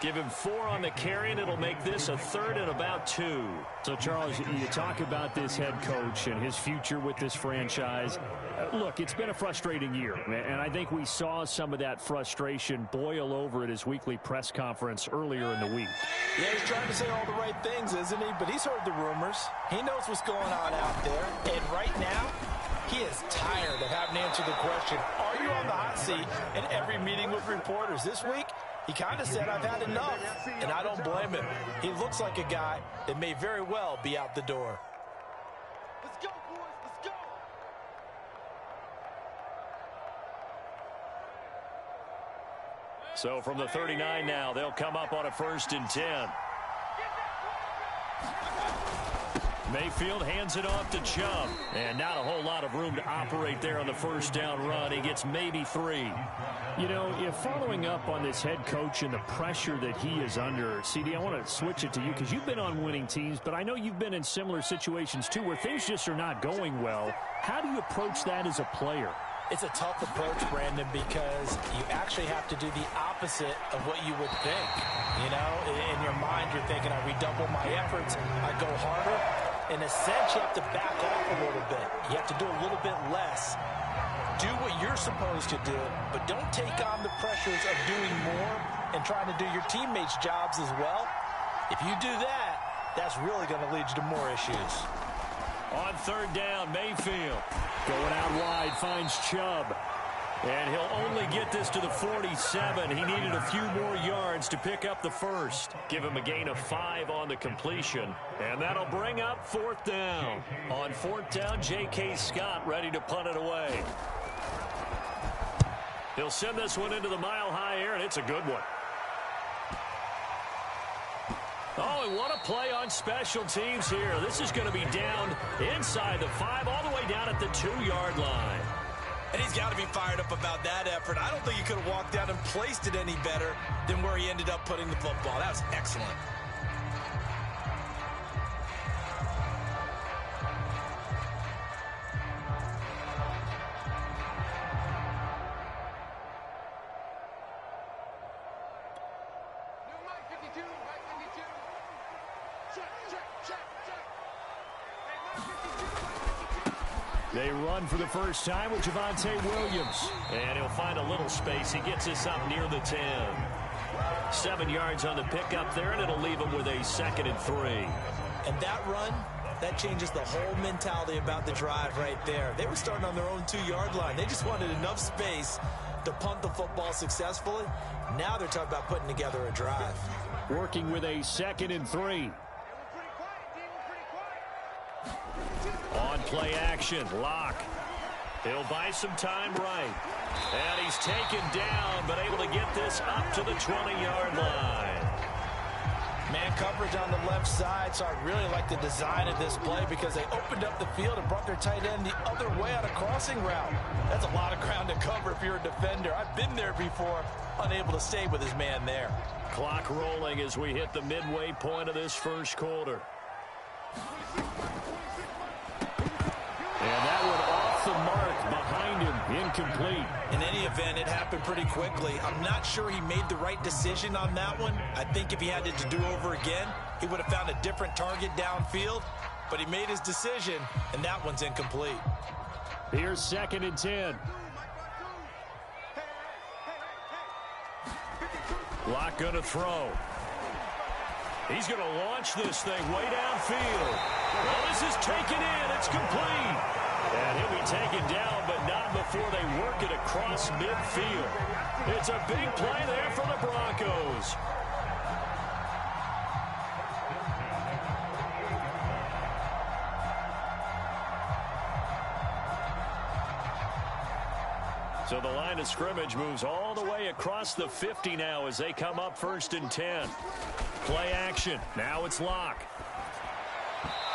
Give him 4 on the carry, and it'll make this a 3rd and about 2. So, Charles, you talk about this head coach and his future with this franchise. Look, it's been a frustrating year, and I think we saw some of that frustration boil over at his weekly press conference earlier in the week. Yeah, he's trying to say all the right things, isn't he? But he's heard the rumors. He knows what's going on out there. And right now, he is tired of having to answer the question, are you on the hot seat in every meeting with reporters? This week, he kind of said, I've had enough, and I don't blame him. He looks like a guy that may very well be out the door. Let's go, boys. Let's go. So from the 39 now, they'll come up on a 1st and 10. Mayfield hands it off to Chubb. And not a whole lot of room to operate there on the 1st down run. He gets maybe 3. You know, if following up on this head coach and the pressure that he is under, CD, I want to switch it to you because you've been on winning teams, but I know you've been in similar situations too where things just are not going well. How do you approach that as a player? It's a tough approach, Brandon, because you actually have to do the opposite of what you would think. You know, in your mind, you're thinking, I redouble my efforts, I go harder. In a sense, you have to back off a little bit. You have to do a little bit less. Do what you're supposed to do, but don't take on the pressures of doing more and trying to do your teammates' jobs as well. If you do that, that's really going to lead you to more issues. On 3rd down, Mayfield. Going out wide, finds Chubb. And he'll only get this to the 47. He needed a few more yards to pick up the 1st. Give him a gain of 5 on the completion. And that'll bring up 4th down. On 4th down, J.K. Scott ready to punt it away. He'll send this one into the mile-high air, and it's a good one. Oh, and what a play on special teams here. This is going to be down inside the 5, all the way down at the 2-yard line. And he's got to be fired up about that effort. I don't think he could have walked out and placed it any better than where he ended up putting the football. That was excellent. They run for the first time with Javonte Williams. And he'll find a little space. He gets us up near the 10. 7 yards on the pickup there, and it'll leave him with a 2nd and 3. And that run, that changes the whole mentality about the drive right there. They were starting on their own 2-yard line. They just wanted enough space to punt the football successfully. Now they're talking about putting together a drive. Working with a 2nd and 3. On play action, Locke. He'll buy some time right. And he's taken down, but able to get this up to the 20-yard line. Man coverage on the left side, so I really like the design of this play because they opened up the field and brought their tight end the other way on a crossing route. That's a lot of ground to cover if you're a defender. I've been there before, unable to stay with his man there. Clock rolling as we hit the midway point of this 1st quarter. And that one off the mark behind him, incomplete. In any event, it happened pretty quickly. I'm not sure he made the right decision on that one. I think if he had it to do over again, he would have found a different target downfield. But he made his decision, and that one's incomplete. Here's 2nd and 10. Locke going to throw. He's going to launch this thing way downfield. Well, this is taken in. It's complete. And he'll be taken down, but not before they work it across midfield. It's a big play there for the Broncos. So the line of scrimmage moves all the way across the 50 now as they come up 1st and 10. Play action. Now it's Locke.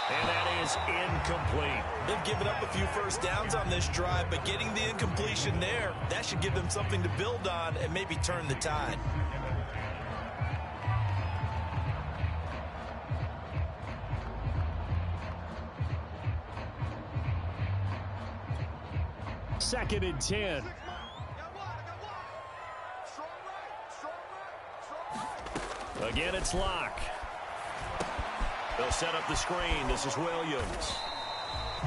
And that is incomplete. They've given up a few first downs on this drive, but getting the incompletion there, that should give them something to build on and maybe turn the tide. Second and 10. Again, it's Locke. They'll set up the screen. This is Williams.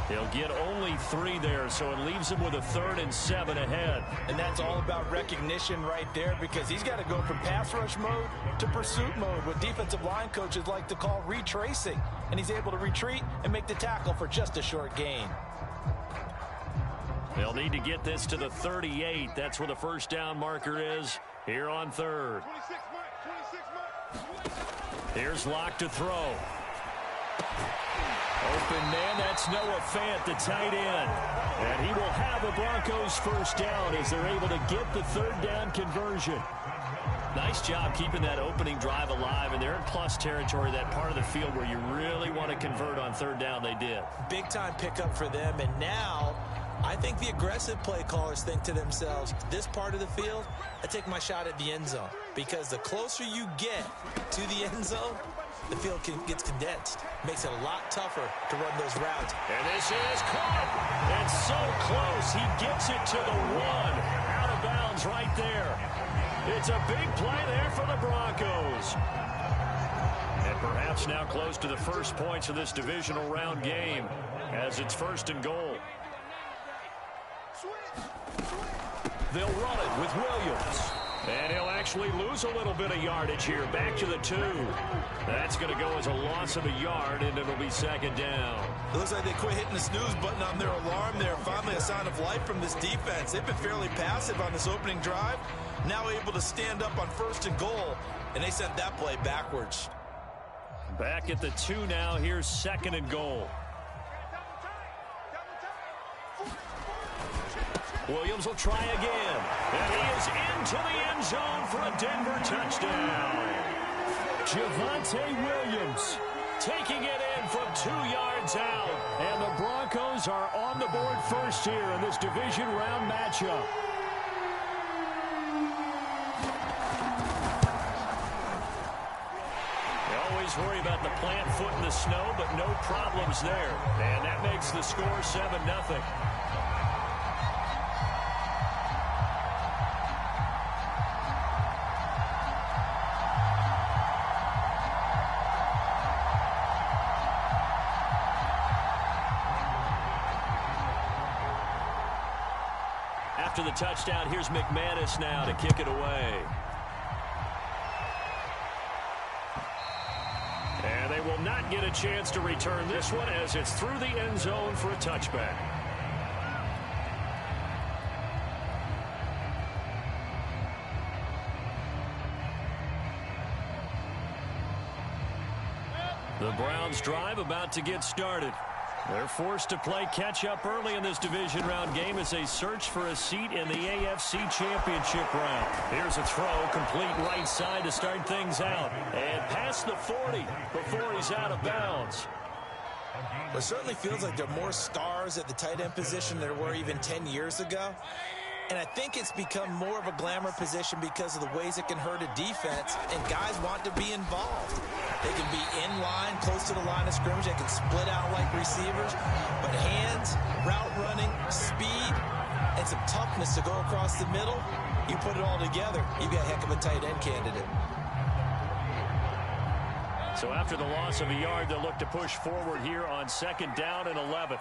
He'll get only 3 there, so it leaves him with a 3rd and 7 ahead. And that's all about recognition right there, because he's got to go from pass rush mode to pursuit mode, what defensive line coaches like to call retracing. And he's able to retreat and make the tackle for just a short gain. They'll need to get this to the 38. That's where the first down marker is here on 3rd. Here's Locke to throw. Open man, that's Noah Fant, the tight end. And he will have a Broncos first down as they're able to get the 3rd down conversion. Nice job keeping that opening drive alive, and they're in plus territory, that part of the field where you really want to convert on 3rd down. They did. Big time pickup for them, and now I think the aggressive play callers think to themselves, this part of the field, I take my shot at the end zone, because the closer you get to the end zone, the field gets condensed. Makes it a lot tougher to run those routes. And this is caught. And so close. He gets it to the 1. Out of bounds right there. It's a big play there for the Broncos. And perhaps now close to the first points of this divisional round game as it's 1st and goal. They'll run it with Williams. And he'll actually lose a little bit of yardage here. Back to the 2. That's going to go as a loss of a yard, and it'll be 2nd down. It looks like they quit hitting the snooze button on their alarm there. Finally a sign of life from this defense. They've been fairly passive on this opening drive. Now able to stand up on 1st and goal, and they sent that play backwards. Back at the 2 now. Here's 2nd and goal. Williams will try again. And he is into the end zone for a Denver touchdown. Javonte Williams taking it in from 2 yards out. And the Broncos are on the board first here in this division round matchup. They always worry about the plant foot in the snow, but no problems there. And that makes the score 7-0. After the touchdown, here's McManus now to kick it away. And they will not get a chance to return this one as it's through the end zone for a touchback. The Browns drive about to get started. They're forced to play catch-up early in this division round game as they search for a seat in the AFC Championship round. Here's a throw, complete right side to start things out. And past the 40 before he's out of bounds. It certainly feels like there are more stars at the tight end position than there were even 10 years ago. And I think it's become more of a glamour position because of the ways it can hurt a defense, and guys want to be involved. They can be in line, close to the line of scrimmage. They can split out like receivers. But hands, route running, speed, and some toughness to go across the middle, you put it all together, you've got a heck of a tight end candidate. So after the loss of a yard, they'll look to push forward here on 2nd down and 11.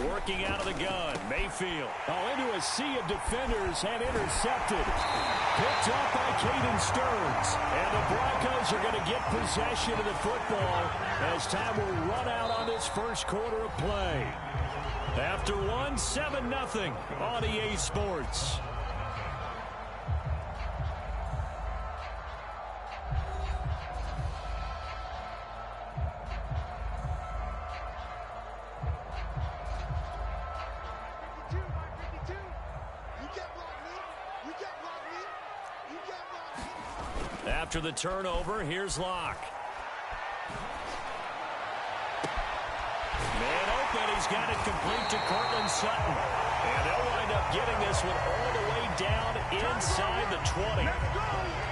Working out of the gun, Mayfield. Into a sea of defenders and intercepted. Picked up by Caden Stearns. And the Broncos are going to get possession of the football as time will run out on this first quarter of play. After 7-0 on EA Sports. After the turnover, here's Locke. Man open, he's got it complete to Cortland Sutton. And they'll wind up getting this one all the way down inside the 20.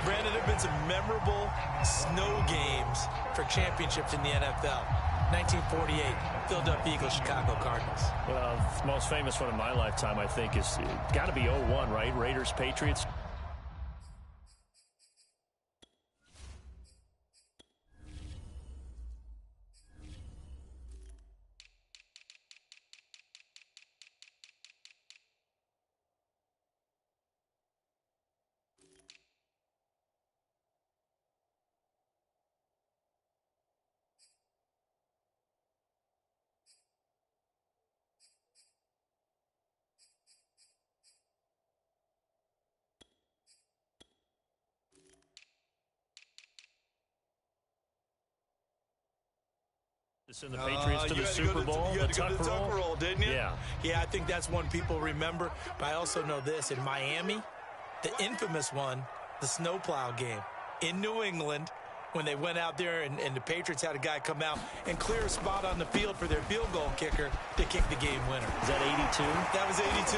Brandon, there have been some memorable snow games for championships in the NFL. 1948, Philadelphia Eagles, Chicago Cardinals. Well, the most famous one in my lifetime, I think, is got to be 01, right? Raiders, Patriots. And the Patriots to the Super Bowl, you had to go to the tuck roll, didn't you? Yeah. Yeah, I think that's one people remember. But I also know this. In Miami, the infamous one, the snowplow game. In New England, when they went out there and the Patriots had a guy come out and clear a spot on the field for their field goal kicker to kick the game winner. Is that 82? That was 82,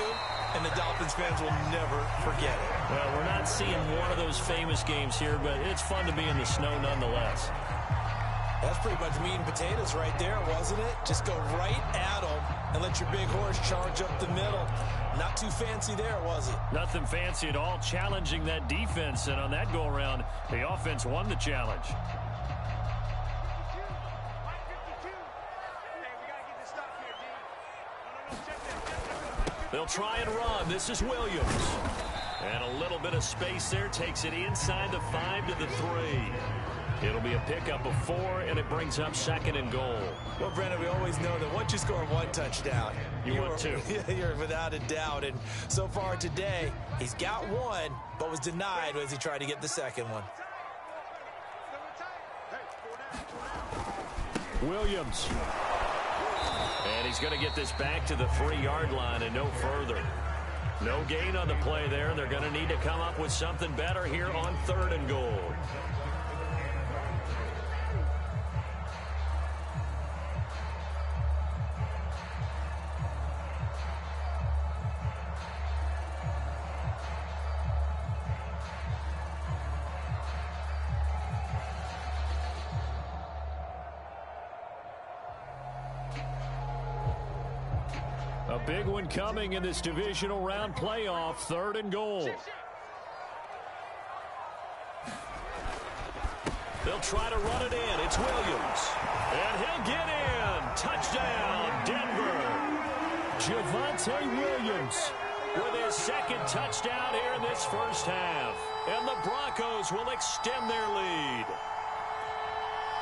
and the Dolphins fans will never forget it. Well, we're not seeing one of those famous games here, but it's fun to be in the snow nonetheless. That's pretty much meat and potatoes right there, wasn't it? Just go right at them and let your big horse charge up the middle. Not too fancy there, was it? Nothing fancy at all, challenging that defense, and on that go-around, the offense won the challenge. They'll try and run. This is Williams. And a little bit of space there, takes it inside the 5 to the 3. It'll be a pickup of 4, and it brings up 2nd and goal. Well, Brendan, we always know that once you score 1 touchdown, you want 2. You're without a doubt. And so far today, he's got 1, but was denied as he tried to get the 2nd one. Williams. And he's going to get this back to the 3-yard line and no further. No gain on the play there. They're going to need to come up with something better here on 3rd and goal. A big one coming in this divisional round playoff, 3rd and goal. They'll try to run it in. It's Williams. And he'll get in. Touchdown, Denver. Javonte Williams with his 2nd touchdown here in this first half. And the Broncos will extend their lead.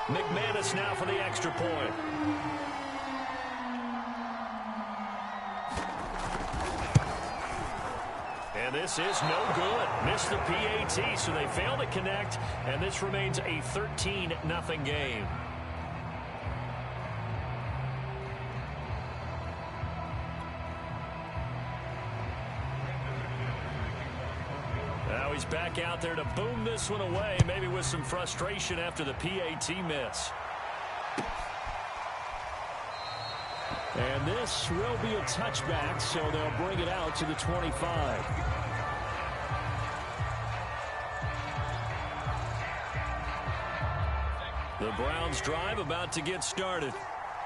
McManus now for the extra point. And this is no good. Missed the PAT, so they fail to connect, and this remains a 13-0 game. Now he's back out there to boom this one away, maybe with some frustration after the PAT miss. And this will be a touchback, so they'll bring it out to the 25. The Browns drive about to get started.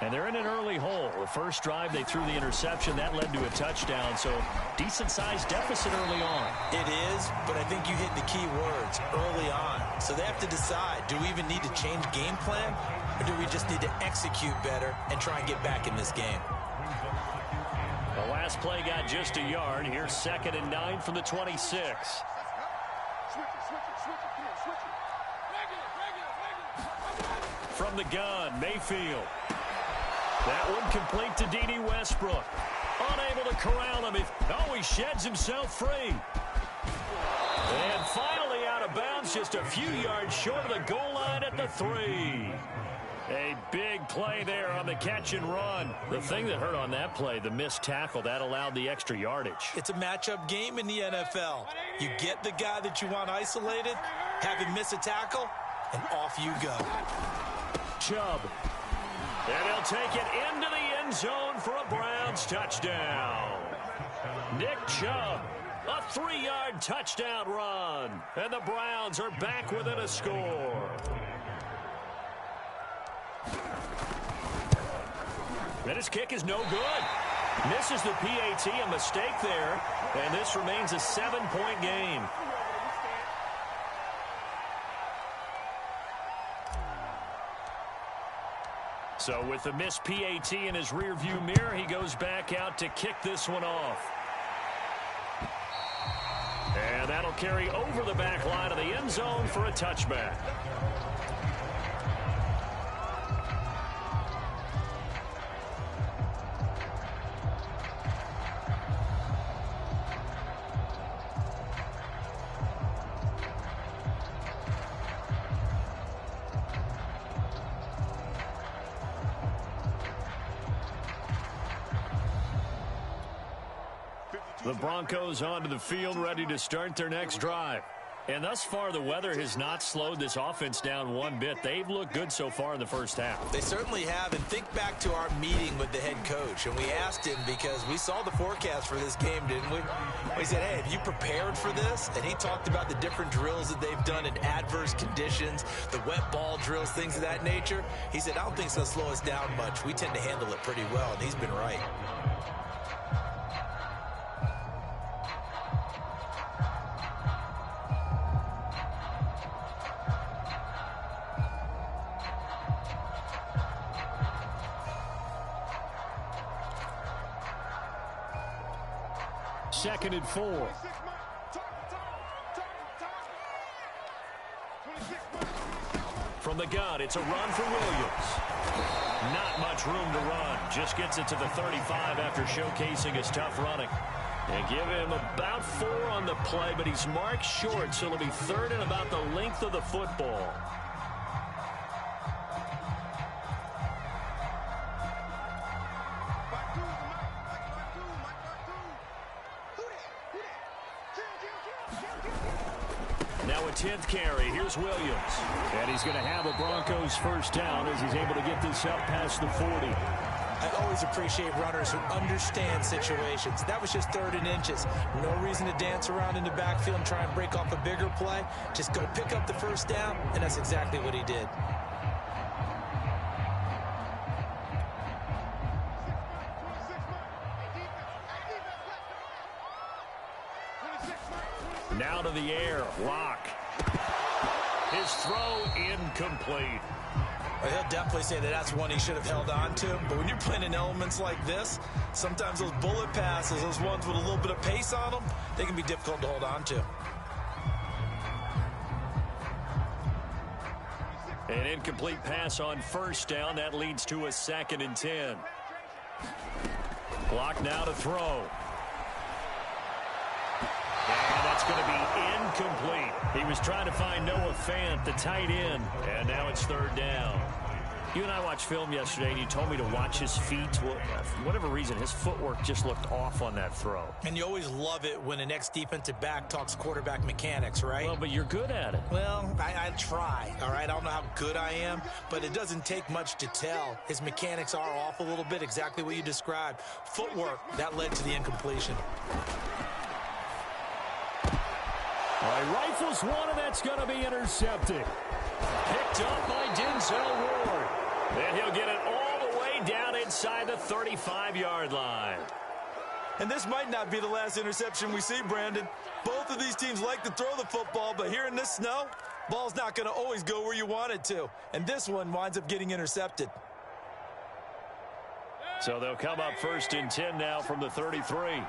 And they're in an early hole. The first drive, they threw the interception. That led to a touchdown, so decent-sized deficit early on. It is, but I think you hit the key words, early on. So they have to decide, do we even need to change game plan, or do we just need to execute better and try and get back in this game? The last play got just a yard. Here's 2nd and 9 from the 26. From the gun, Mayfield. That one complete to D.D. Westbrook. Unable to corral him. He sheds himself free. And finally out of bounds, just a few yards short of the goal line at the 3. A big play there on the catch and run. The thing that hurt on that play, the missed tackle, that allowed the extra yardage. It's a matchup game in the NFL. You get the guy that you want isolated, have him miss a tackle, and off you go. Chubb. And he'll take it into the end zone for a Browns touchdown. Nick Chubb, a 3-yard touchdown run. And the Browns are back within a score. And his kick is no good. Misses the PAT, a mistake there. And this remains a 7-point game. So with the missed PAT in his rearview mirror, he goes back out to kick this one off. And that'll carry over the back line of the end zone for a touchback. The Broncos onto the field, ready to start their next drive. And thus far, the weather has not slowed this offense down one bit. They've looked good so far in the first half. They certainly have. And think back to our meeting with the head coach. And we asked him because we saw the forecast for this game, didn't we? We said, hey, have you prepared for this? And he talked about the different drills that they've done in adverse conditions, the wet ball drills, things of that nature. He said, I don't think it's going to slow us down much. We tend to handle it pretty well, and he's been right. Second and 4. From the gun, it's a run for Williams. Not much room to run. Just gets it to the 35 after showcasing his tough running. And give him about 4 on the play, but he's marked short, so it'll be third and about the length of the football. Now a 10th carry. Here's Williams. And he's going to have a Broncos first down as he's able to get this up past the 40. I always appreciate runners who understand situations. That was just 3rd and inches. No reason to dance around in the backfield and try and break off a bigger play. Just go pick up the first down, and that's exactly what he did. Now to the air. Lock. His throw incomplete. Well, he'll definitely say that that's one he should have held on to. But when you're playing in elements like this, sometimes those bullet passes, those ones with a little bit of pace on them, they can be difficult to hold on to. An incomplete pass on first down. That leads to a 2nd and 10. Clock now to throw. And that's going to be incomplete. He was trying to find Noah Fant, the tight end, and now it's 3rd down. You and I watched film yesterday, and you told me to watch his feet. Well, for whatever reason, his footwork just looked off on that throw. And you always love it when an ex-defensive back talks quarterback mechanics, right? Well, but you're good at it. Well, I try, all right? I don't know how good I am, but it doesn't take much to tell. His mechanics are off a little bit, exactly what you described. Footwork, that led to the incompletion. All right, rifles one, and that's going to be intercepted. Picked up by Denzel Ward. And he'll get it all the way down inside the 35-yard line. And this might not be the last interception we see, Brandon. Both of these teams like to throw the football, but here in this snow, ball's not going to always go where you want it to. And this one winds up getting intercepted. So they'll come up 1st and 10 now from the 33.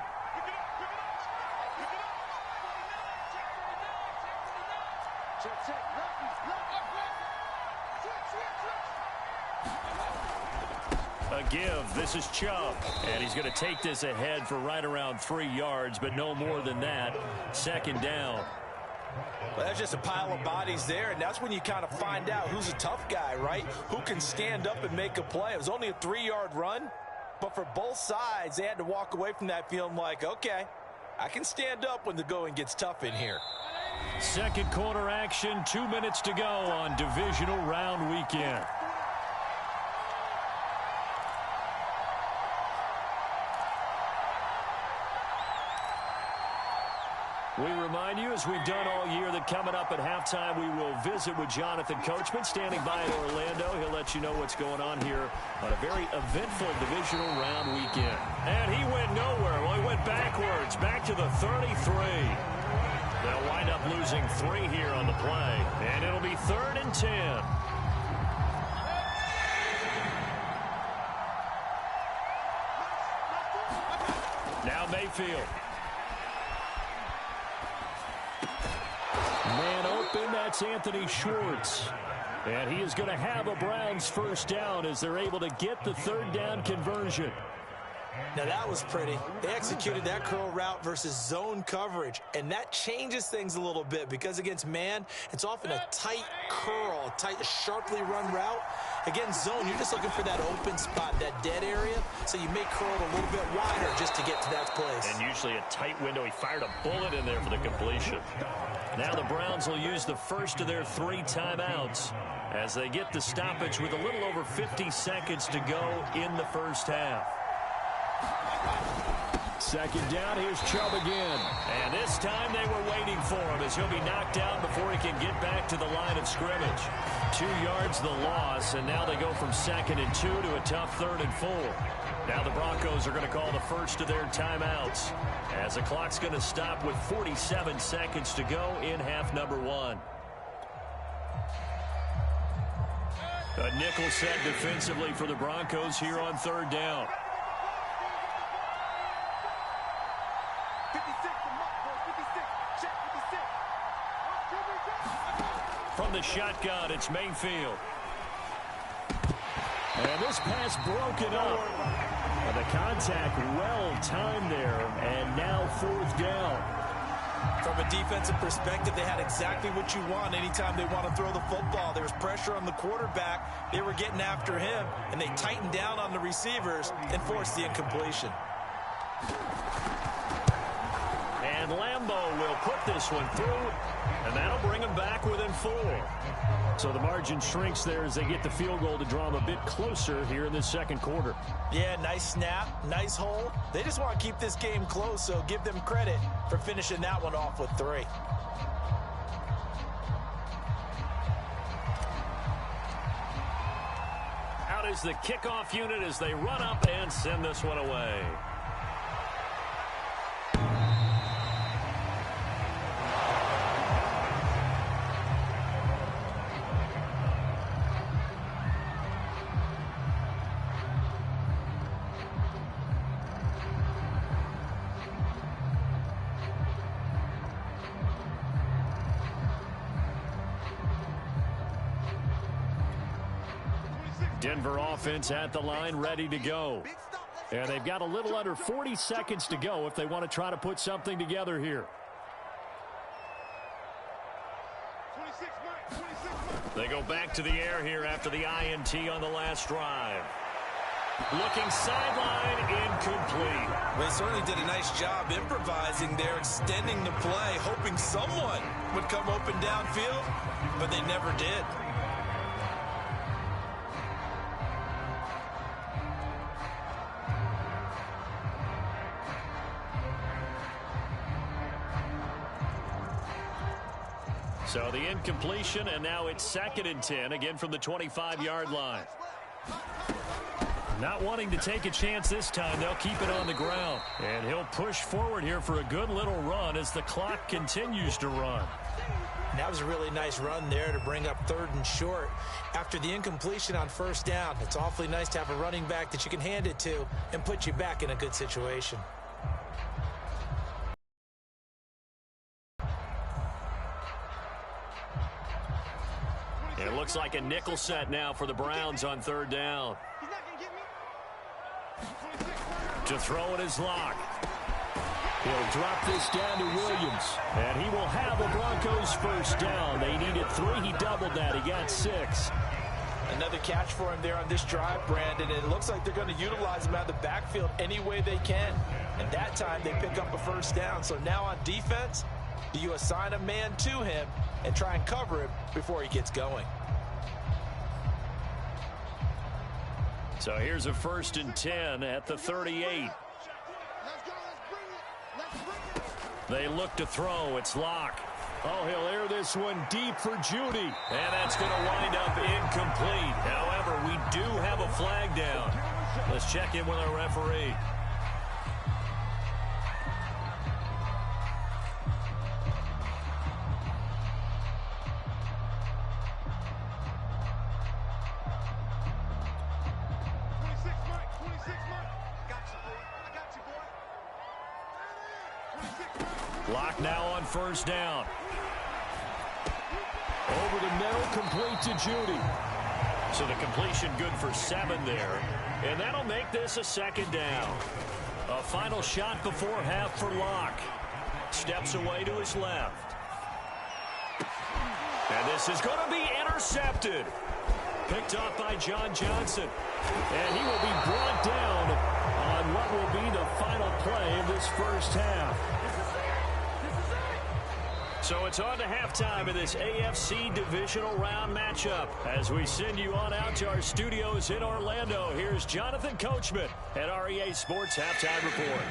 A give. This is Chubb. And he's going to take this ahead for right around 3 yards, but no more than that. 2nd down. Well, that's just a pile of bodies there, and that's when you kind of find out who's a tough guy, right? Who can stand up and make a play. It was only a 3-yard run, but for both sides, they had to walk away from that feeling like, okay, I can stand up when the going gets tough in here. Second quarter action, 2 minutes to go on divisional round weekend. We remind you, as we've done all year, that coming up at halftime, we will visit with Jonathan Coachman, standing by in Orlando. He'll let you know what's going on here on a very eventful divisional round weekend. And he went nowhere. Well, he went backwards, back to the 33. They'll wind up losing 3 here on the play, and it'll be 3rd and 10. Now Mayfield. Man open, that's Anthony Schwartz. And he is going to have a Browns first down as they're able to get the 3rd down conversion. Now that was pretty. They executed that curl route versus zone coverage, and that changes things a little bit because against man, it's often a tight curl, tight, sharply run route. Against zone, you're just looking for that open spot, that dead area, so you may curl it a little bit wider just to get to that place. And usually a tight window. He fired a bullet in there for the completion. Now the Browns will use the first of their 3 timeouts as they get the stoppage with a little over 50 seconds to go in the first half. Second down, here's Chubb again. And this time they were waiting for him as he'll be knocked down before he can get back to the line of scrimmage. 2 yards the loss, and now they go from 2nd and 2 to a tough 3rd and 4. Now the Broncos are going to call the first of their timeouts as the clock's going to stop with 47 seconds to go in half number 1. A nickel set defensively for the Broncos here on 3rd down. From the shotgun, it's Mayfield. And this pass broken up. And the contact well timed there, and now 4th down. From a defensive perspective, they had exactly what you want anytime they want to throw the football. There was pressure on the quarterback. They were getting after him, and they tightened down on the receivers and forced the incompletion. And Lambeau will put this one through, and that'll bring them back within 4. So the margin shrinks there as they get the field goal to draw them a bit closer here in this 2nd quarter. Yeah, nice snap, nice hold. They just want to keep this game close, so give them credit for finishing that one off with 3. Out is the kickoff unit as they run up and send this one away. Denver offense at the line, ready to go. And they've got a little under 40 seconds to go if they want to try to put something together here. They go back to the air here after the INT on the last drive. Looking sideline, incomplete. They certainly did a nice job improvising there, extending the play, hoping someone would come open downfield, but they never did. So the incompletion, and now it's 2nd and 10, again from the 25-yard line. Not wanting to take a chance this time, they'll keep it on the ground. And he'll push forward here for a good little run as the clock continues to run. And that was a really nice run there to bring up 3rd and short. After the incompletion on 1st down, it's awfully nice to have a running back that you can hand it to and put you back in a good situation. It looks like a nickel set now for the Browns on 3rd down. To throw it is Locke. He'll drop this down to Williams. And he will have a Broncos 1st down. They needed 3. He doubled that. He got 6. Another catch for him there on this drive, Brandon. It looks like they're going to utilize him out of the backfield any way they can. And that time they pick up a 1st down. So now on defense, do you assign a man to him and try and cover him before he gets going? So here's a 1st and 10 at the 38. They look to throw. It's Locke. Oh, he'll air this one deep for Judy. And that's going to wind up incomplete. However, we do have a flag down. Let's check in with our referee. Locke now on 1st down. Over the middle, complete to Judy. So the completion good for 7 there. And that'll make this a 2nd down. A final shot before half for Locke. Steps away to his left. And this is going to be intercepted. Picked off by John Johnson. And he will be brought down on what will be the final play of this first half. So it's on to halftime of this AFC divisional round matchup. As we send you on out to our studios in Orlando, here's Jonathan Coachman at REA Sports Halftime Report.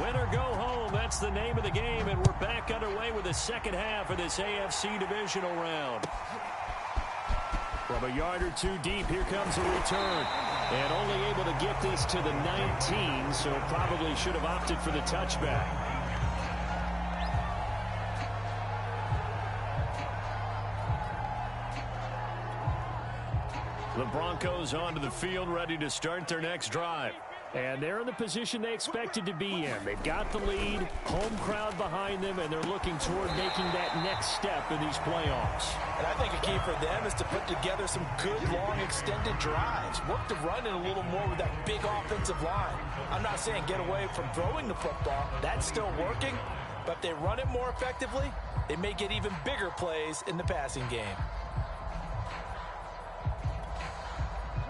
Win or go home, that's the name of the game, and we're back underway with the second half of this AFC divisional round. From a yard or 2 deep, here comes a return. And only able to get this to the 19, so probably should have opted for the touchback. The Broncos onto the field, ready to start their next drive. And they're in the position they expected to be in. They've got the lead, home crowd behind them, and they're looking toward making that next step in these playoffs. And I think a key for them is to put together some good, long, extended drives. Work the run in a little more with that big offensive line. I'm not saying get away from throwing the football. That's still working. But if they run it more effectively, they may get even bigger plays in the passing game.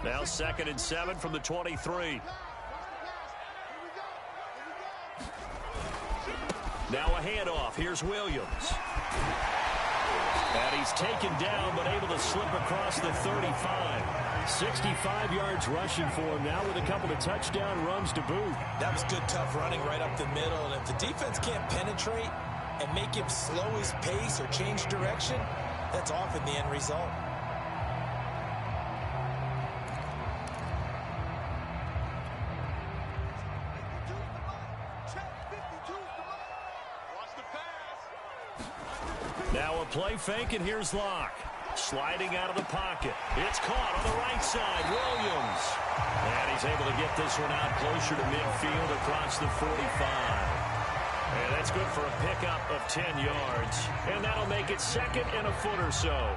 Now 2nd and 7 from the 23. Now a handoff. Here's Williams. And he's taken down, but able to slip across the 35. 65 yards rushing for him now with a couple of touchdown runs to boot. That was good, tough running right up the middle. And if the defense can't penetrate and make him slow his pace or change direction, that's often the end result. Now a play fake, and here's Locke. Sliding out of the pocket. It's caught on the right side. Williams. And he's able to get this one out closer to midfield across the 45. And that's good for a pickup of 10 yards. And that'll make it 2nd and a foot or so.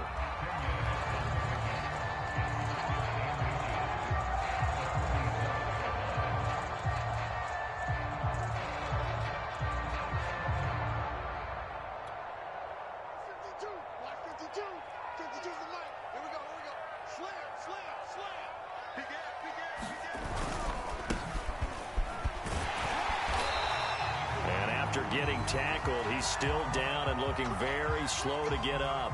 Getting tackled, he's still down and looking very slow to get up.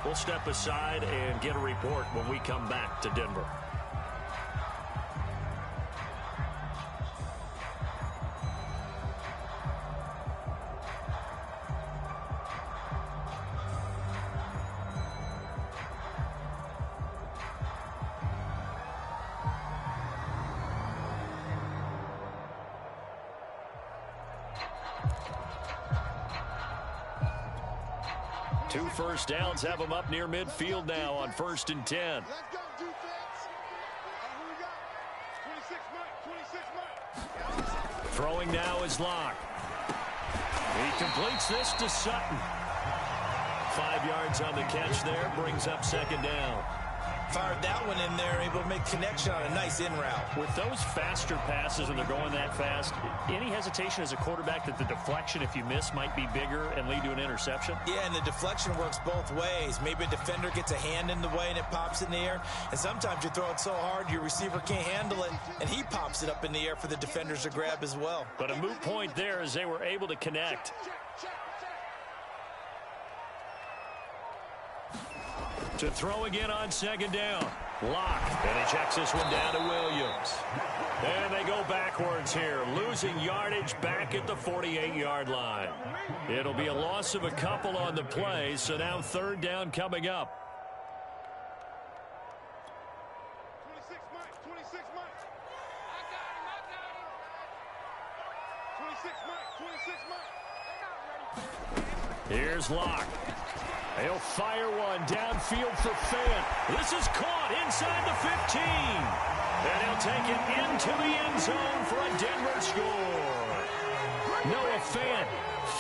We'll step aside and get a report when we come back to Denver. Two first downs have them up near midfield now on 1st and 10. Let's go, defense. Who we got? 26 Mike. Throwing now is Locke. He completes this to Sutton. 5 yards on the catch there, brings up 2nd down. Fired that one in there, able to make connection on a nice in route. With those faster passes when they're going that fast, any hesitation as a quarterback that the deflection, if you miss, might be bigger and lead to an interception? Yeah, and the deflection works both ways. Maybe a defender gets a hand in the way and it pops in the air. And sometimes you throw it so hard your receiver can't handle it, and he pops it up in the air for the defenders to grab as well. But a moot point there as they were able to connect. To throw again on 2nd down. Locke. And he checks this one down to Williams. And they go backwards here. Losing yardage back at the 48-yard line. It'll be a loss of a couple on the play, so now 3rd down coming up. 26 Mike. 26 Mike. I got him. 26 Mike. 26 Mike. Here's Locke. He'll fire one downfield for Fant. This is caught inside the 15. And he'll take it into the end zone for a Denver score. Noah Fant,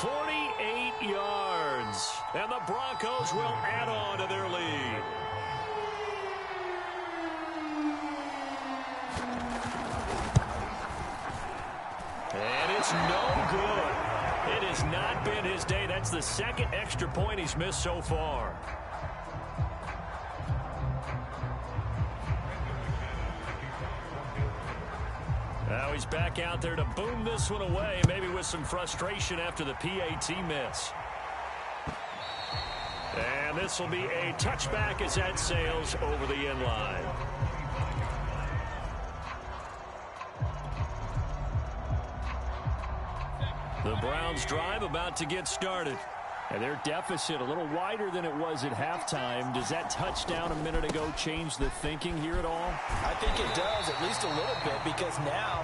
48 yards. And the Broncos will add on to their lead. And it's no good. It has not been his day. That's the second extra point he's missed so far. Now he's back out there to boom this one away, maybe with some frustration after the PAT miss. And this will be a touchback as that sails over the end line. The Browns drive about to get started. And their deficit a little wider than it was at halftime. Does that touchdown a minute ago change the thinking here at all? I think it does, at least a little bit, because now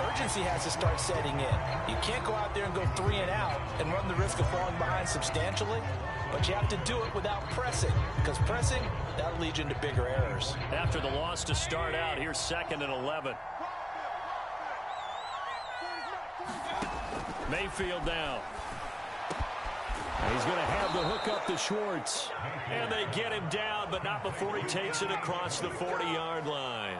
urgency has to start setting in. You can't go out there and go 3 and out and run the risk of falling behind substantially, but you have to do it without pressing, because pressing, that'll lead you into bigger errors. After the loss to start out, here's 2nd and 11. Mayfield now. And he's going to have the hook up to Schwartz. And they get him down, but not before he takes it across the 40-yard line.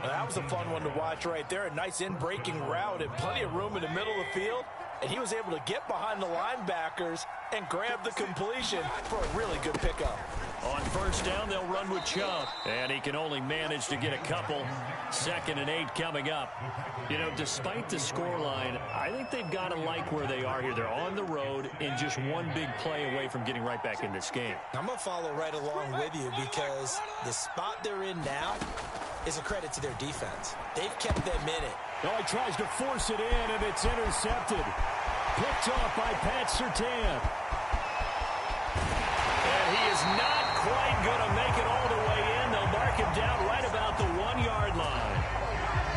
Now, that was a fun one to watch right there. A nice in-breaking route and plenty of room in the middle of the field. And he was able to get behind the linebackers and grab the completion for a really good pickup. On first down, they'll run with Chubb. And he can only manage to get a couple. 2nd and 8 coming up. You know, despite the scoreline, I think they've got to like where they are here. They're on the road and just one big play away from getting right back in this game. I'm going to follow right along with you because the spot they're in now is a credit to their defense. They've kept them in it. Oh, he tries to force it in, and it's intercepted. Picked off by Pat Surtain. And he is not quite going to make it all the way in. They'll mark him down right about the 1-yard line.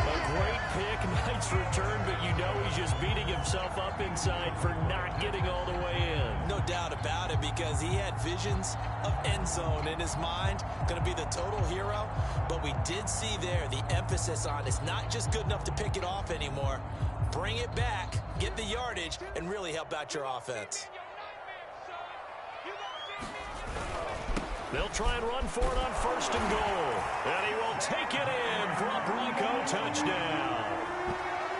A great pick, nice return, but you know he's just beating himself up inside for not getting all the way in. No doubt about it, because he had visions of end zone in his mind, going to be the total hero. But we did see there the emphasis on it's not just good enough to pick it off anymore. Bring it back, get the yardage, and really help out your offense. They'll try and run for it on 1st and goal. And he will take it in for a Bronco touchdown.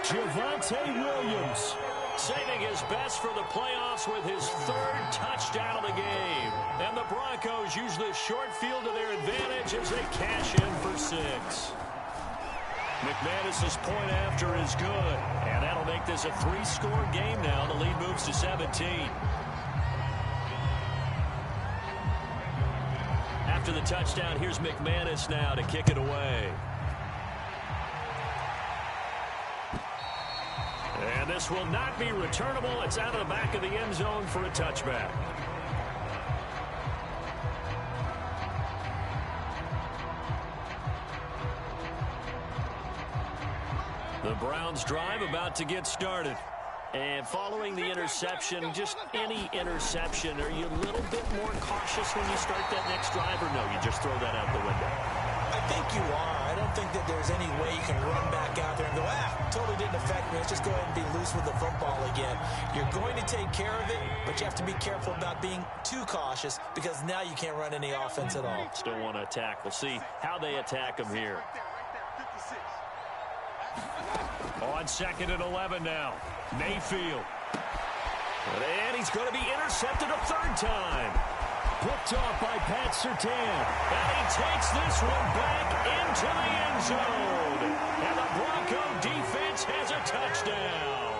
Javonte Williams Saving his best for the playoffs with his 3rd touchdown of the game. And the Broncos use this short field to their advantage as they cash in for 6. McManus's point after is good. And that'll make this a 3-score game now. The lead moves to 17. After the touchdown, here's McManus now to kick it away. And this will not be returnable. It's out of the back of the end zone for a touchback. The Browns drive about to get started. And following the interception, just any interception, are you a little bit more cautious when you start that next drive, or no, you just throw that out the window? I think you are. I don't think that there's any way you can run back out there and go, totally didn't affect me. Let's just go ahead and be loose with the football again. You're going to take care of it, but you have to be careful about being too cautious because now you can't run any offense at all. Still want to attack. We'll see how they attack him here. On 2nd and 11 now. Mayfield. And he's going to be intercepted a 3rd time. picked off by Pat Surtain. And he takes this one back into the end zone. And the Bronco defense has a touchdown.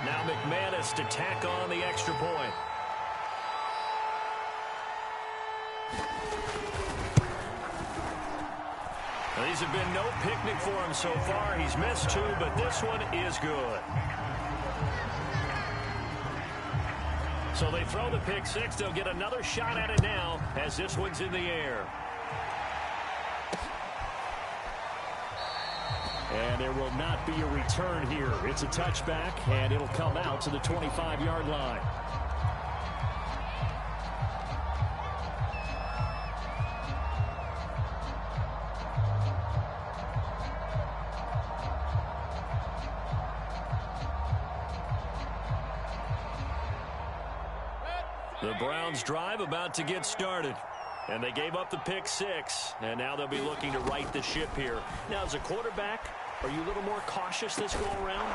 Now McManus to tack on the extra point. Now, these have been no picnic for him so far. He's missed 2, but this one is good. So they throw the pick six. They'll get another shot at it now as this one's in the air. And there will not be a return here. It's a touchback, and it'll come out to the 25-yard line. The Browns drive about to get started. And they gave up the pick 6, and now they'll be looking to right the ship here. Now, as a quarterback, are you a little more cautious this go around?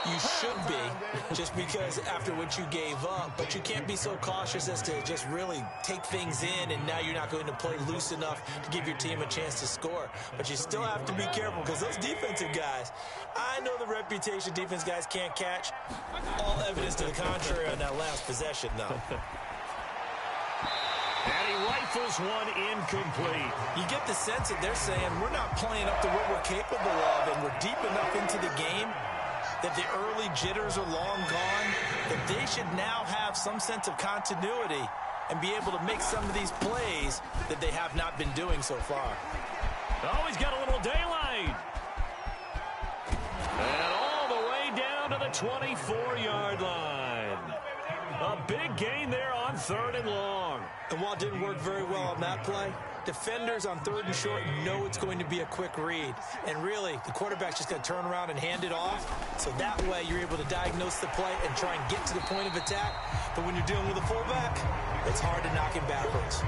You should be, just because after what you gave up, but you can't be so cautious as to just really take things in, and now you're not going to play loose enough to give your team a chance to score. But you still have to be careful, because those defensive guys, I know the reputation defense guys can't catch. All evidence to the contrary on that last possession, though. And he rifles one incomplete. You get the sense that they're saying we're not playing up to what we're capable of, and we're deep enough into the game that the early jitters are long gone, that they should now have some sense of continuity and be able to make some of these plays that they have not been doing so far. Oh, he's got a little daylight. And all the way down to the 24-yard line. A big gain there on 3rd and long. And while it didn't work very well on that play, defenders on 3rd and short know it's going to be a quick read. And really, the quarterback's just going to turn around and hand it off. So that way, you're able to diagnose the play and try and get to the point of attack. But when you're dealing with a fullback, it's hard to knock him backwards.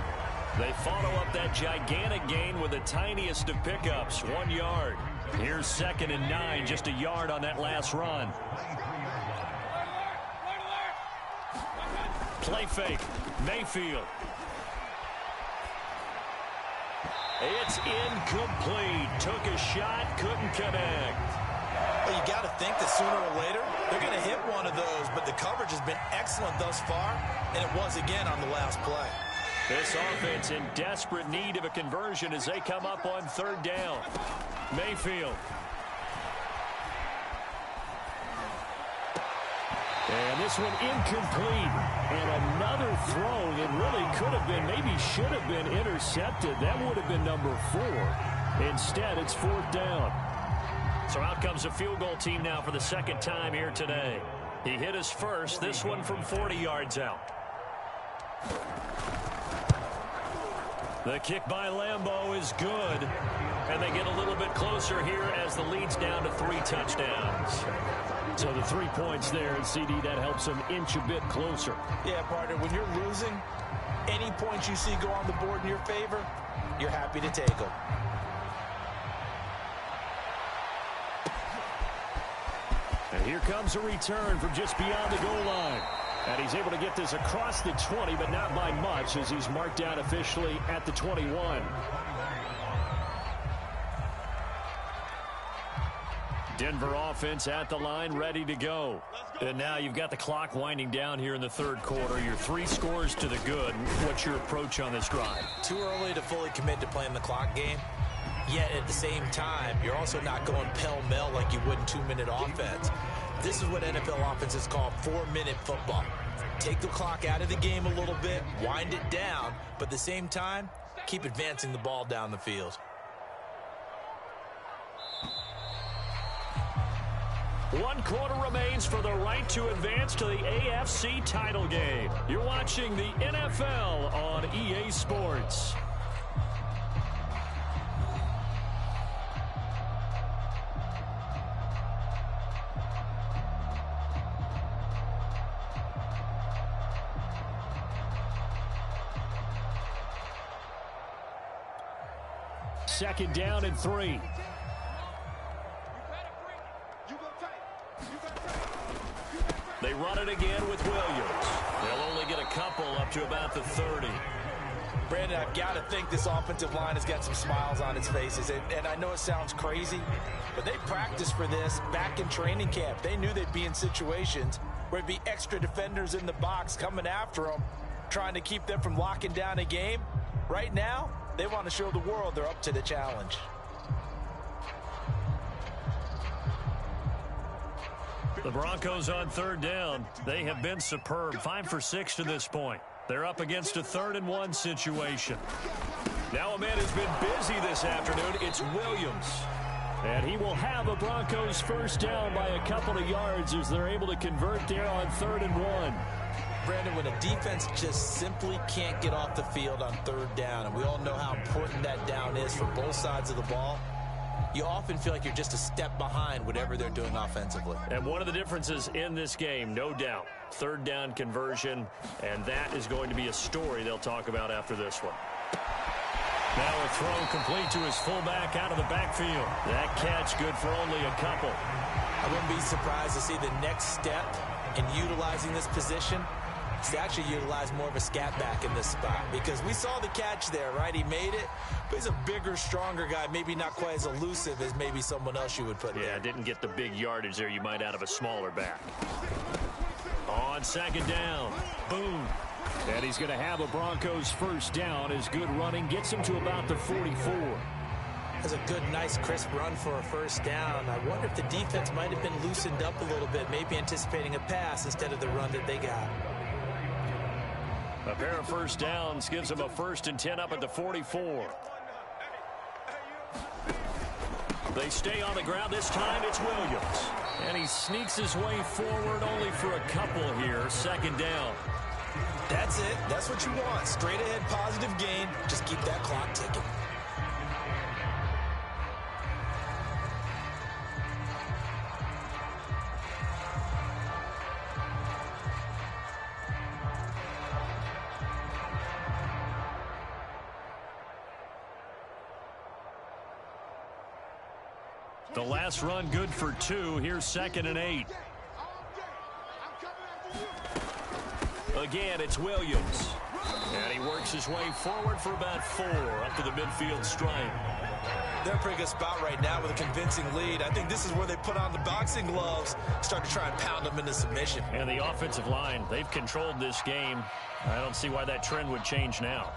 They follow up that gigantic gain with the tiniest of pickups, 1 yard. Here's 2nd and 9, just a yard on that last run. Play fake, Mayfield. It's incomplete. Took a shot, couldn't connect. Well, you got to think that sooner or later, they're going to hit one of those, but the coverage has been excellent thus far, and it was again on the last play. This offense in desperate need of a conversion as they come up on 3rd down. Mayfield. And this one incomplete. And another throw that really could have been, maybe should have been intercepted. That would have been number 4. Instead, it's 4th down. So out comes a field goal team now for the 2nd time here today. He hit his first, this one from 40 yards out. The kick by Lambeau is good. And they get a little bit closer here as the lead's down to 3 touchdowns. So the 3 points there, and CD, that helps them inch a bit closer. Yeah, partner, when you're losing, any points you see go on the board in your favor, you're happy to take them. And here comes a return from just beyond the goal line. And he's able to get this across the 20, but not by much, as he's marked down officially at the 21. Denver offense at the line, ready to go. And now you've got the clock winding down here in the 3rd quarter. Your 3 scores to the good. What's your approach on this drive? Too early to fully commit to playing the clock game. Yet at the same time, you're also not going pell-mell like you would in 2-minute offense. This is what NFL offenses call 4-minute football. Take the clock out of the game a little bit, wind it down, but at the same time, keep advancing the ball down the field. One quarter remains for the right to advance to the AFC title game. You're watching the NFL on EA Sports. Second down and 3. They run it again with Williams. They'll only get a couple up to about the 30. Brandon, I've got to think this offensive line has got some smiles on its faces. And I know it sounds crazy, but they practiced for this back in training camp. They knew they'd be in situations where there'd be extra defenders in the box coming after them, trying to keep them from locking down a game. Right now, they want to show the world they're up to the challenge. The Broncos on 3rd down. They have been superb. 5 for 6 to this point. They're up against a 3rd and 1 situation. Now a man who's been busy this afternoon. It's Williams. And he will have a Broncos first down by a couple of yards as they're able to convert there on 3rd and 1. Brandon, when a defense just simply can't get off the field on 3rd down, and we all know how important that down is for both sides of the ball, you often feel like you're just a step behind whatever they're doing offensively. And one of the differences in this game, no doubt, third down conversion, and that is going to be a story they'll talk about after this one. Now a throw complete to his fullback out of the backfield. That catch good for only a couple. I wouldn't be surprised to see the next step in utilizing this position is to actually utilize more of a scat back in this spot, because we saw the catch there, right? He made it, but he's a bigger, stronger guy, maybe not quite as elusive as maybe someone else you would put there. Yeah, didn't get the big yardage there you might out of a smaller back. On second down, boom. And he's going to have a Broncos first down as good running gets him to about the 44. That's a good, nice, crisp run for a first down. I wonder if the defense might have been loosened up a little bit, maybe anticipating a pass instead of the run that they got. A pair of first downs gives him a 1st and 10 up at the 44. They stay on the ground. This time it's Williams. And he sneaks his way forward only for a couple here. Second down. That's it. That's what you want. Straight ahead, positive gain. Just keep that clock ticking. The last run good for 2. Here's 2nd and 8. Again, it's Williams. And he works his way forward for about 4 up to the midfield stripe. They're in a pretty good spot right now with a convincing lead. I think this is where they put on the boxing gloves, start to try and pound them into submission. And the offensive line, they've controlled this game. I don't see why that trend would change now.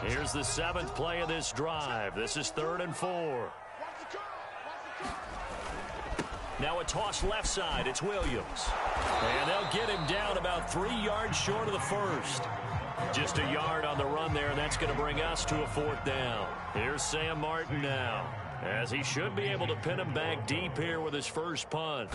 Here's the 7th play of this drive. This is 3rd and 4. Now a toss left side. It's Williams. And they'll get him down about 3 yards short of the first. Just a yard on the run there, and that's going to bring us to a 4th down. Here's Sam Martin now, as he should be able to pin him back deep here with his first punt.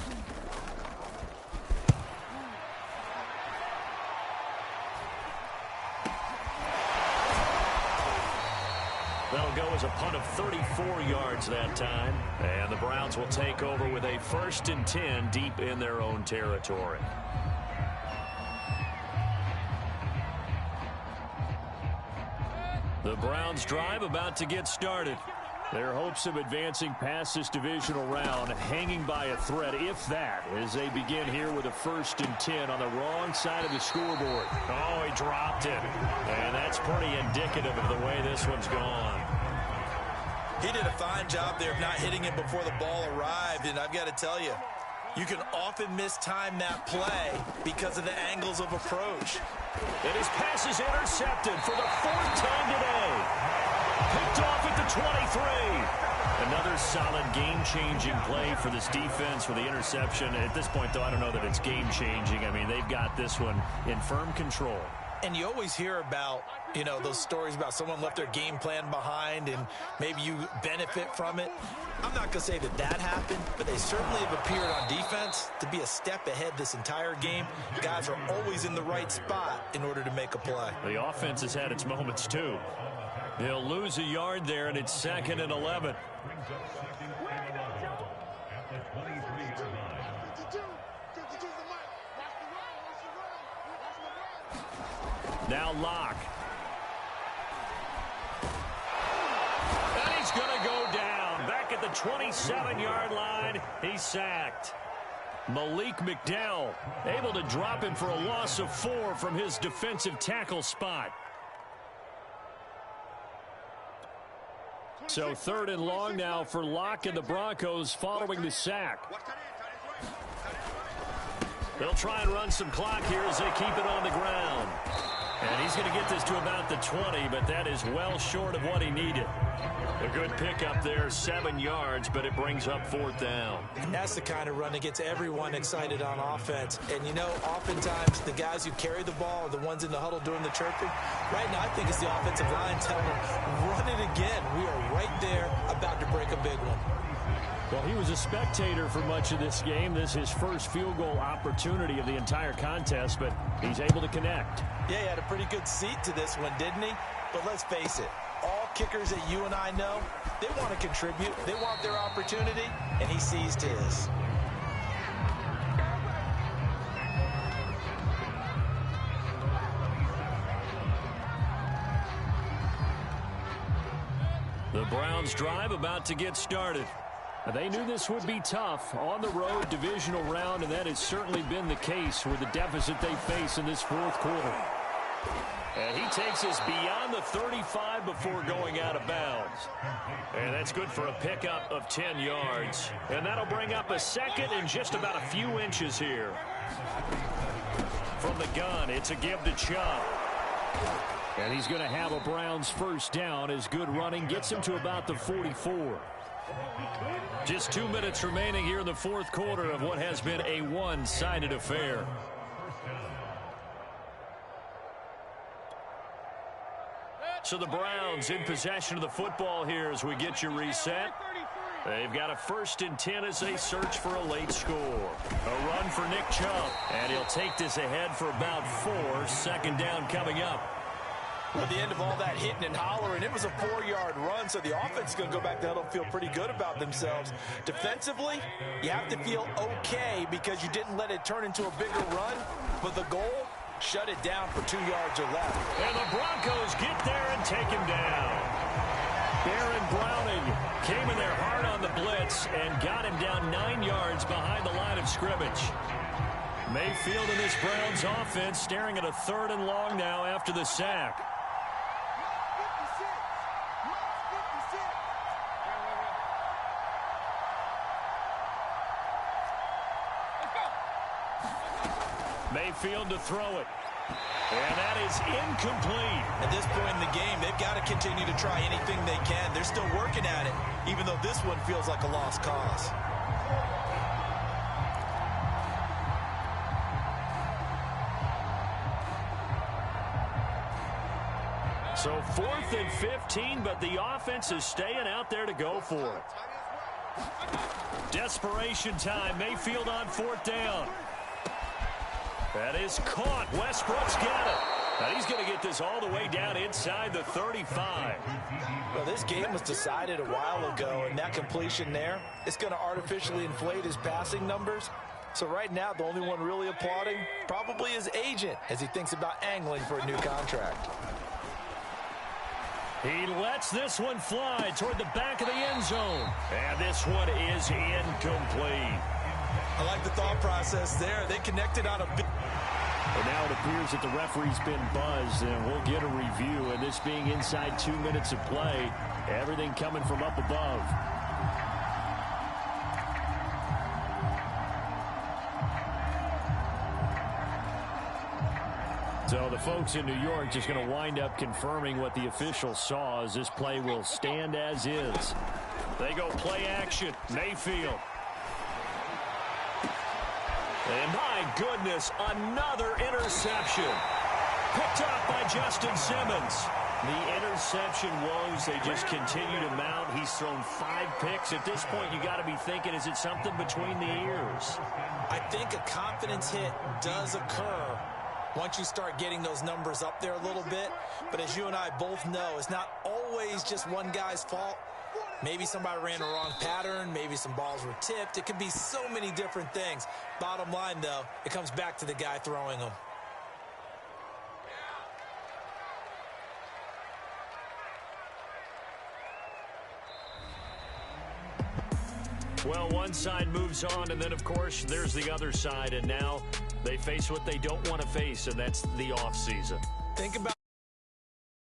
That'll go as a punt of 34 yards that time. And the Browns will take over with a 1st and 10 deep in their own territory. The Browns drive about to get started. Their hopes of advancing past this divisional round hanging by a thread, if that, as they begin here with a 1st and 10 on the wrong side of the scoreboard. Oh, he dropped it. And that's pretty indicative of the way this one's gone. He did a fine job there of not hitting it before the ball arrived, and I've got to tell you, you can often mistime that play because of the angles of approach. And his pass is intercepted for the 4th time today. Picked off at the 23. Another solid game-changing play for this defense for the interception. At this point, though, I don't know that it's game-changing. I mean, they've got this one in firm control. And you always hear about, you know, those stories about someone left their game plan behind and maybe you benefit from it. I'm not going to say that that happened, but they certainly have appeared on defense to be a step ahead this entire game. Guys are always in the right spot in order to make a play. The offense has had its moments, too. They'll lose a yard there, and it's 2nd and 11. Now Locke. And he's going to go down. Back at the 27-yard line, he's sacked. Malik McDowell able to drop him for a loss of 4 from his defensive tackle spot. So 3rd and long now for Locke and the Broncos following the sack. They'll try and run some clock here as they keep it on the ground. And he's going to get this to about the 20, but that is well short of what he needed. A good pickup there, 7 yards, but it brings up 4th down. That's the kind of run that gets everyone excited on offense. And, you know, oftentimes the guys who carry the ball are the ones in the huddle doing the chirping. Right now, I think it's the offensive line telling them, run it again. We are right there about to break a big one. Well, he was a spectator for much of this game. This is his first field goal opportunity of the entire contest, but he's able to connect. Yeah, he had a pretty good seat to this one, didn't he? But let's face it, all kickers that you and I know, they want to contribute. They want their opportunity, and he seized his. The Browns drive about to get started. They knew this would be tough on the road divisional round, and that has certainly been the case with the deficit they face in this fourth quarter. And he takes us beyond the 35 before going out of bounds. And that's good for a pickup of 10 yards. And that'll bring up a second and just about a few inches here. From the gun, it's a give to Chubb. And he's going to have a Browns first down as good running gets him to about the 44. Just 2 minutes remaining here in the fourth quarter of what has been a one-sided affair. So the Browns in possession of the football here as we get you reset. They've got a 1st and 10 as they search for a late score. A run for Nick Chubb. And he'll take this ahead for about 4. Second down coming up. At the end of all that hitting and hollering, it was a 4-yard run, so the offense is going to go back to huddle and feel pretty good about themselves. Defensively, you have to feel okay because you didn't let it turn into a bigger run, but the goal, shut it down for 2 yards or less. And the Broncos get there and take him down. Baron Browning came in there hard on the blitz and got him down 9 yards behind the line of scrimmage. Mayfield and this Browns offense staring at a 3rd and long now after the sack. Mayfield to throw it. And that is incomplete. At this point in the game, they've got to continue to try anything they can. They're still working at it, even though this one feels like a lost cause. So 4th and 15, but the offense is staying out there to go for it. Desperation time. Mayfield on 4th down. That is caught. Westbrook's got it. And he's going to get this all the way down inside the 35. Well, this game was decided a while ago, and that completion there, it's going to artificially inflate his passing numbers. So right now, the only one really applauding probably his agent as he thinks about angling for a new contract. He lets this one fly toward the back of the end zone. And this one is incomplete. I like the thought process there. They connected on a big... And now it appears that the referee's been buzzed, and we'll get a review. And this being inside 2 minutes of play, everything coming from up above. So the folks in New York just going to wind up confirming what the official saw as this play will stand as is. They go play action. Mayfield. And my goodness, another interception. Picked up by Justin Simmons. The interception woes, they just continue to mount. He's thrown 5 picks. At this point, you got to be thinking, is it something between the ears? I think a confidence hit does occur once you start getting those numbers up there a little bit. But as you and I both know, it's not always just one guy's fault. Maybe somebody ran the wrong pattern. Maybe some balls were tipped. It could be so many different things. Bottom line, though, it comes back to the guy throwing them. Well, one side moves on, and then, of course, there's the other side. And now they face what they don't want to face, and that's the offseason. Think about